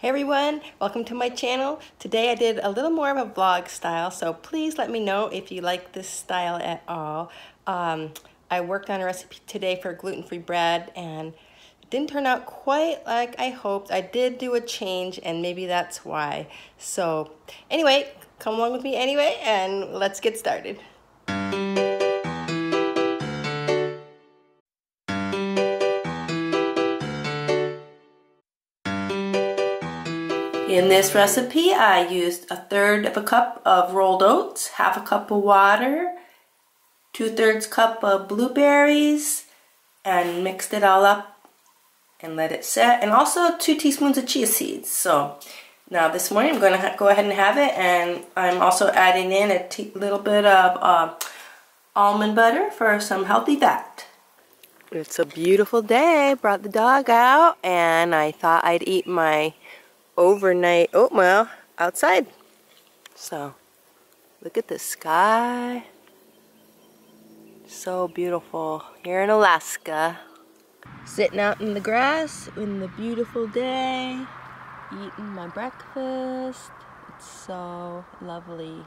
Hey everyone, welcome to my channel. Today I did a little more of a vlog style, so please let me know if you like this style at all. I worked on a recipe today for gluten-free bread and it didn't turn out quite like I hoped. I did do a change and maybe that's why. So anyway, come along with me anyway and let's get started. In this recipe, I used 1/3 cup of rolled oats, 1/2 cup of water, 2/3 cup of blueberries, and mixed it all up and let it set. And also 2 teaspoons of chia seeds. So now this morning I'm going to go ahead and have it, and I'm also adding in a little bit of almond butter for some healthy fat. It's a beautiful day. Brought the dog out, and I thought I'd eat my overnight oatmeal outside. So look at the sky, so beautiful here in Alaska. Sitting out in the grass in the beautiful day, eating my breakfast. It's so lovely.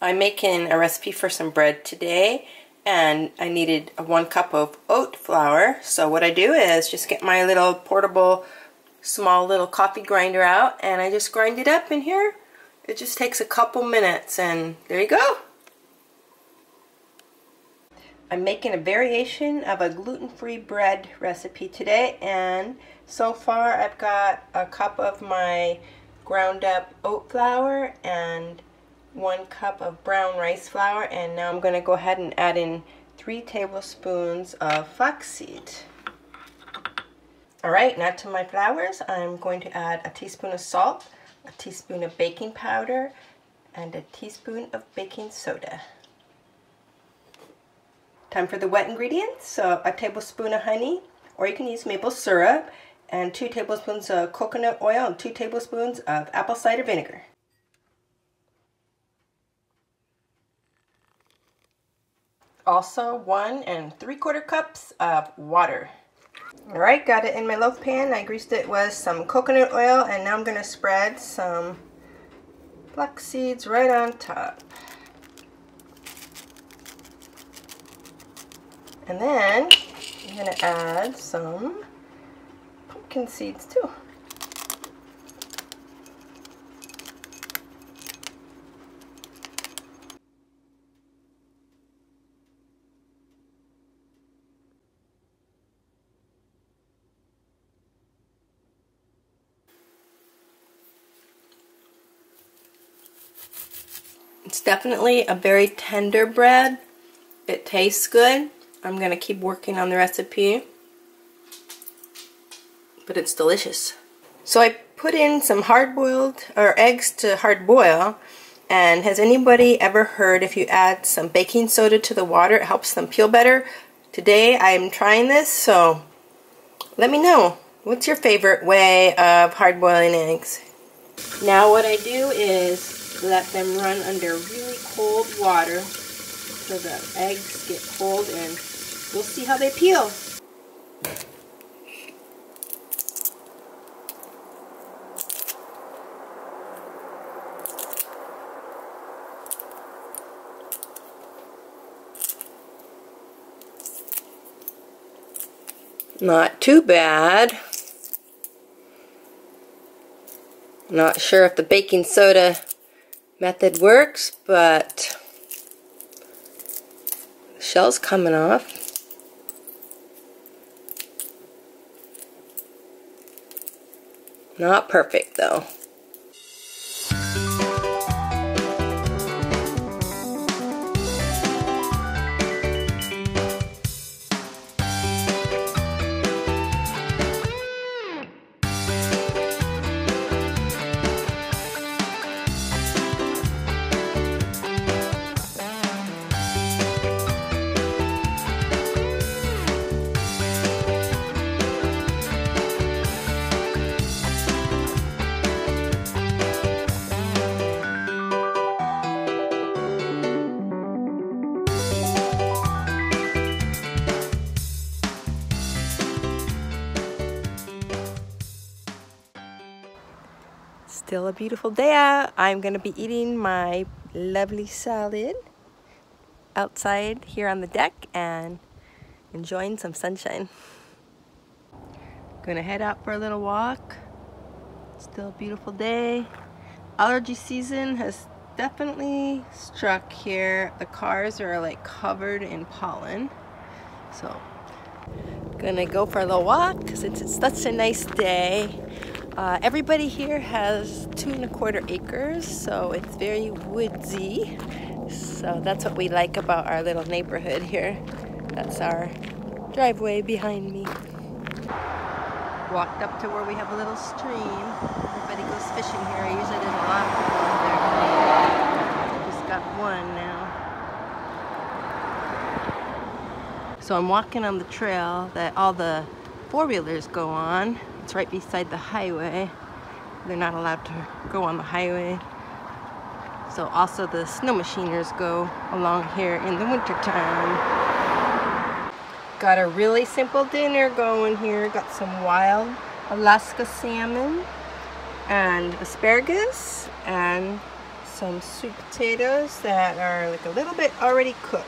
I'm making a recipe for some bread today, and I needed 1 cup of oat flour. So what I do is just get my little portable small little coffee grinder out, and I just grind it up in here. It just takes a couple minutes, and there you go. I'm making a variation of a gluten-free bread recipe today, and so far I've got 1 cup of my ground up oat flour and 1 cup of brown rice flour, and now I'm going to go ahead and add in 3 tablespoons of flaxseed. Alright, now to my flours. I'm going to add a teaspoon of salt, a teaspoon of baking powder, and a teaspoon of baking soda. Time for the wet ingredients. So a tablespoon of honey, or you can use maple syrup, and 2 tablespoons of coconut oil, and 2 tablespoons of apple cider vinegar. Also 1 3/4 cups of water. Alright, got it in my loaf pan. I greased it with some coconut oil, and now I'm going to spread some flax seeds right on top. And then I'm going to add some pumpkin seeds too. It's definitely a very tender bread. It tastes good. I'm going to keep working on the recipe, but it's delicious. So I put in some hard-boiled or eggs to hard boil, and has anybody ever heard if you add some baking soda to the water it helps them peel better? Today I'm trying this, so let me know. What's your favorite way of hard-boiling eggs? Now what I do is let them run under really cold water so the eggs get cold, and we'll see how they peel. Not too bad. Not sure if the baking soda method works, but the shell's coming off. Not perfect though. Still a beautiful day out. I'm gonna be eating my lovely salad outside here on the deck and enjoying some sunshine. Gonna head out for a little walk. Still a beautiful day. Allergy season has definitely struck here. The cars are like covered in pollen. So gonna go for a little walk since it's such a nice day. Everybody here has 2¼ acres, so it's very woodsy. So that's what we like about our little neighborhood here. That's our driveway behind me. Walked up to where we have a little stream. Everybody goes fishing here. Usually there's a lot of people out there today. Just got one now. So I'm walking on the trail that all the four-wheelers go on. It's right beside the highway. They're not allowed to go on the highway. So also the snow machiners go along here in the wintertime. Got a really simple dinner going here. Got some wild Alaska salmon and asparagus and some sweet potatoes that are like a little bit already cooked.